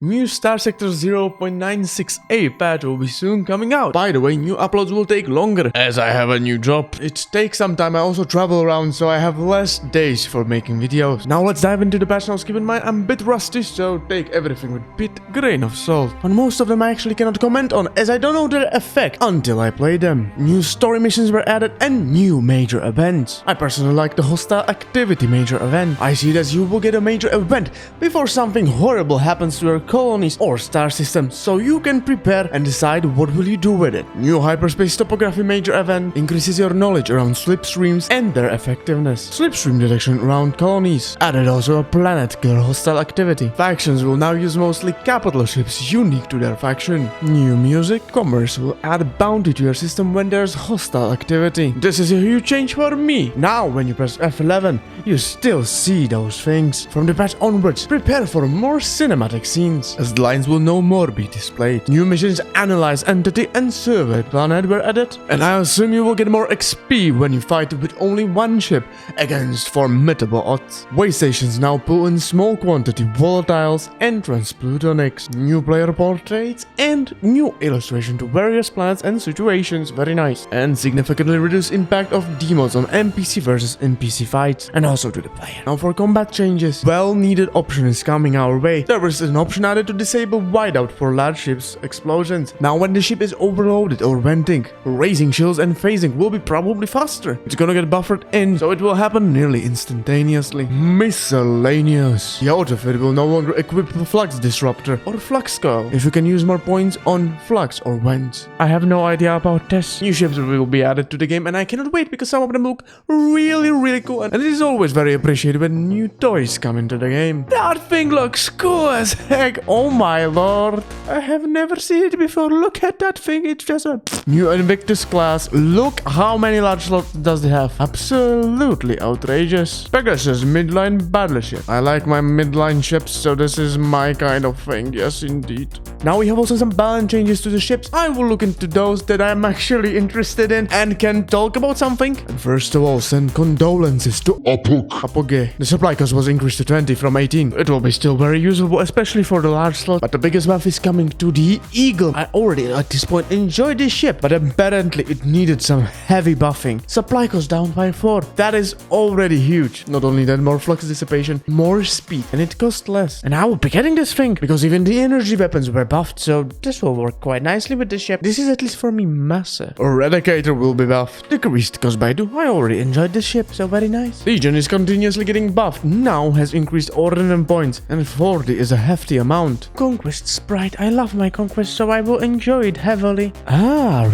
New StarSector 0.96a patch will be soon coming out. By the way, new uploads will take longer as I have a new job. It takes some time. I also travel around, so I have less days for making videos. Now let's dive into the patch notes. Keep in mind I'm a bit rusty, so take everything with a bit grain of salt. On most of them I actually cannot comment on, as I don't know their effect until I play them. New story missions were added and new major events. I personally like the hostile activity major event. I see that you will get a major event before something horrible happens to your colonies or star systems, so you can prepare and decide what will you do with it. New hyperspace topography major event increases your knowledge around slipstreams and their effectiveness. Slipstream detection around colonies. Added also a planet killer hostile activity. Factions will now use mostly capital ships unique to their faction. New music. Commerce will add a bounty to your system when there's hostile activity. This is a huge change for me. Now when you press F11, you still see those things. From the patch onwards, prepare for more cinematic scenes, as the lines will no more be displayed. New missions Analyze Entity and Survey Planet were added, and I assume you will get more XP when you fight with only one ship against formidable odds. Way stations now pull in small quantity volatiles and transplutonics. New player portraits and new illustration to various planets and situations, very nice. And significantly reduce impact of demos on NPC versus NPC fights, and also to the player. Now for combat changes, well needed option is coming our way. There is an option added to disable whiteout for large ships explosions. Now when the ship is overloaded or venting, raising shields and phasing will be probably faster. It's gonna get buffered in, so it will happen nearly instantaneously. Miscellaneous. The outfit will no longer equip the Flux Disruptor or Flux Coil if you can use more points on Flux or Vents. I have no idea about this. New ships will be added to the game and I cannot wait because some of them look really cool, and it is always very appreciated when new toys come into the game. That thing looks cool as heck. Oh my lord, I have never seen it before. Look at that thing, it's just a new Invictus class. Look how many large slots does it have. Absolutely outrageous. Pegasus midline battleship. I like my midline ships, so this is my kind of thing. Yes indeed. Now we have also some balance changes to the ships. I will look into those that I'm actually interested in and can talk about something. And first of all, send condolences to Apoge. The supply cost was increased to 20 from 18. It will be still very usable, especially for the large slot, but the biggest buff is coming to the Eagle. I already at this point enjoyed this ship, but apparently it needed some heavy buffing. Supply cost down by 4. That is already huge. Not only that, more flux dissipation, more speed, and it cost less. And I will be getting this thing because even the energy weapons were buffed, so this will work quite nicely with this ship. This is at least for me massive. Eradicator will be buffed. Decreased cost by 2. I already enjoyed this ship, so very nice. Legion is continuously getting buffed. Now has increased ordnance points, and 40 is a hefty amount. Conquest Sprite. I love my Conquest, so I will enjoy it heavily.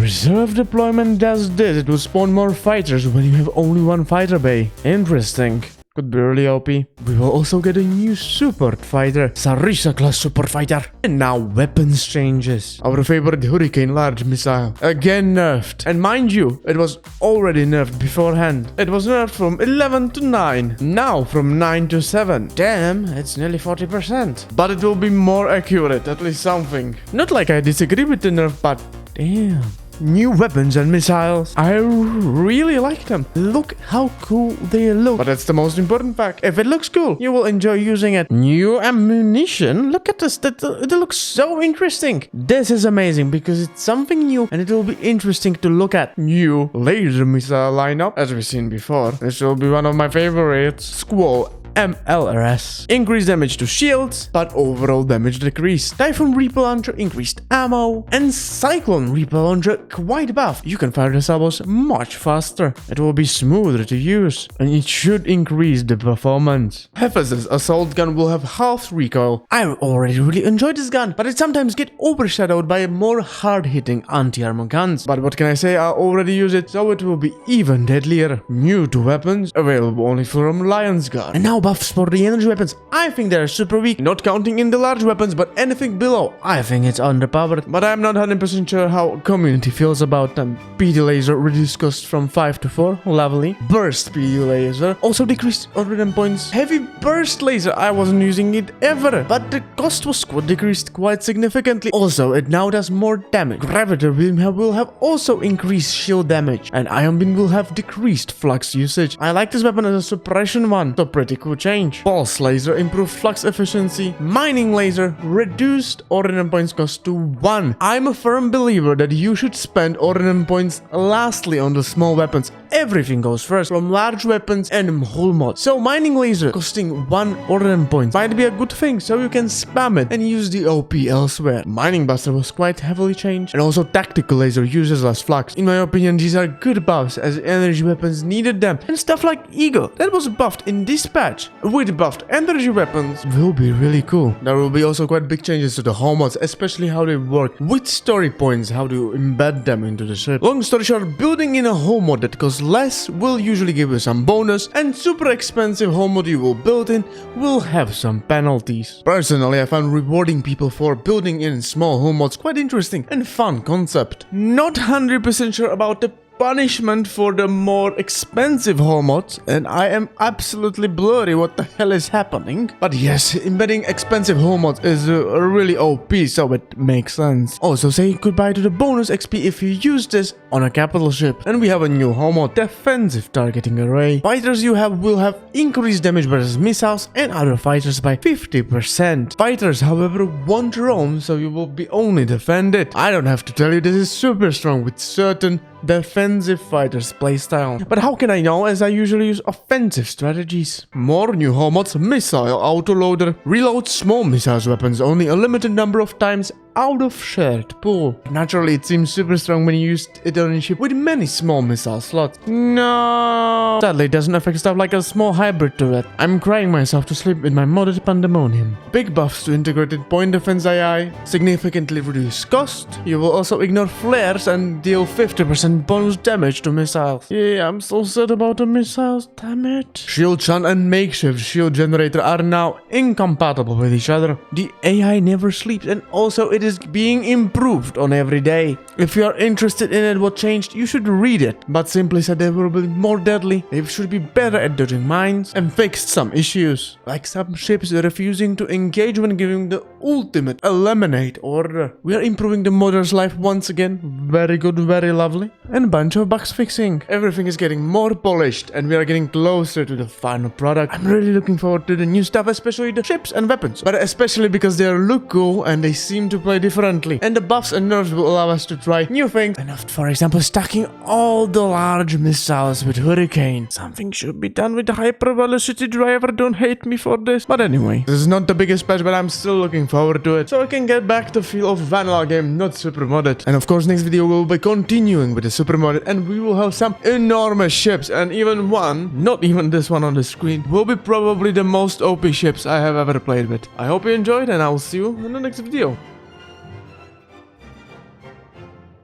Reserve deployment does this. It will spawn more fighters when you have only one fighter bay. Interesting. Could be really OP. We will also get a new support fighter, Sarisa class support fighter. And now weapons changes. Our favorite Hurricane large missile, again nerfed. And mind you, it was already nerfed beforehand. It was nerfed from 11 to 9. Now from 9 to 7. Damn, it's nearly 40%. But it will be more accurate, at least something. Not like I disagree with the nerf, but damn. New weapons and missiles. I really like them. Look how cool they look. But that's the most important fact. If it looks cool, you will enjoy using it. New ammunition. Look at this. It looks so interesting. This is amazing because it's something new and it will be interesting to look at. New laser missile lineup, as we've seen before. This will be one of my favorites. Squall MLRS. Increased damage to shields, but overall damage decreased. Typhoon Reaper Launcher increased ammo, and Cyclone Reaper Launcher quite buffed. You can fire the sabos much faster. It will be smoother to use, and it should increase the performance. Hephaestus Assault Gun will have half recoil. I already really enjoyed this gun, but it sometimes gets overshadowed by more hard-hitting anti-armor guns. But what can I say, I already use it, so it will be even deadlier. New 2 weapons, available only from Lion's Guard. And now buffs for the energy weapons. I think they're super weak, not counting in the large weapons, but anything below, I think it's underpowered. But I'm not 100% sure how community feels about them. PD laser reduced cost from 5 to 4, lovely. Burst PD laser also decreased ordnance points. Heavy burst laser, I wasn't using it ever, but the cost was decreased quite significantly. Also, it now does more damage. Gravity beam will have also increased shield damage, and ion beam will have decreased flux usage. I like this weapon as a suppression one, so pretty cool would change. Pulse laser improved flux efficiency. Mining laser reduced ordnance points cost to 1. I'm a firm believer that you should spend ordnance points lastly on the small weapons. Everything goes first, from large weapons and whole mods. So mining laser costing 1 ordnance point might be a good thing, so you can spam it and use the OP elsewhere. Mining buster was quite heavily changed, and also tactical laser uses less flux. In my opinion, these are good buffs as energy weapons needed them, and stuff like Eagle that was buffed in this patch with buffed energy weapons will be really cool. There will be also quite big changes to the hull mods, especially how they work with story points, how to embed them into the ship. Long story short, building in a hull mod that costs less will usually give you some bonus, and super expensive hull mod you will build in will have some penalties. Personally, I found rewarding people for building in small hull mods quite interesting and fun concept. Not 100% sure about the punishment for the more expensive hull mods, and I am absolutely blurry what the hell is happening. But yes, embedding expensive hull mods is really OP, so it makes sense. Also, say goodbye to the bonus XP if you use this on a capital ship. And we have a new hull mod, defensive targeting array. Fighters you have will have increased damage versus missiles and other fighters by 50%. Fighters, however, won't roam, so you will be only defended. I don't have to tell you, this is super strong with certain defensive fighters playstyle. But how can I know, as I usually use offensive strategies? More new hull mods, missile autoloader reloads small missiles weapons only a limited number of times out of shared pool. Naturally, it seems super strong when you use it on a ship with many small missile slots. No! Sadly, it doesn't affect stuff like a small hybrid turret. I'm crying myself to sleep with my modded pandemonium. Big buffs to integrated point defense AI, significantly reduced cost. You will also ignore flares and deal 50% bonus damage to missiles. Yeah, I'm so sad about the missiles, damn it. Shield Chan and makeshift shield generator are now incompatible with each other. The AI never sleeps, and also it is being improved on every day. If you are interested in it, what changed, you should read it. But simply said, they will be more deadly, they should be better at dodging mines, and fixed some issues, like some ships refusing to engage when giving the ultimate eliminate order. We are improving the modder's life once again, very good, very lovely, and bunch of bugs fixing. Everything is getting more polished, and we are getting closer to the final product. I'm really looking forward to the new stuff, especially the ships and weapons, but especially because they look cool and they seem to play differently, and the buffs and nerfs will allow us to try new things, and for example stacking all the large missiles with Hurricane. Something should be done with the hyper velocity driver, don't hate me for this. But anyway, this is not the biggest patch, but I'm still looking forward to it, so I can get back to feel of vanilla game, not super modded. And of course next video we'll be continuing with the super modded, and we will have some enormous ships, and even one, not even this one on the screen, will be probably the most OP ships I have ever played with. I hope you enjoyed, and I will see you in the next video.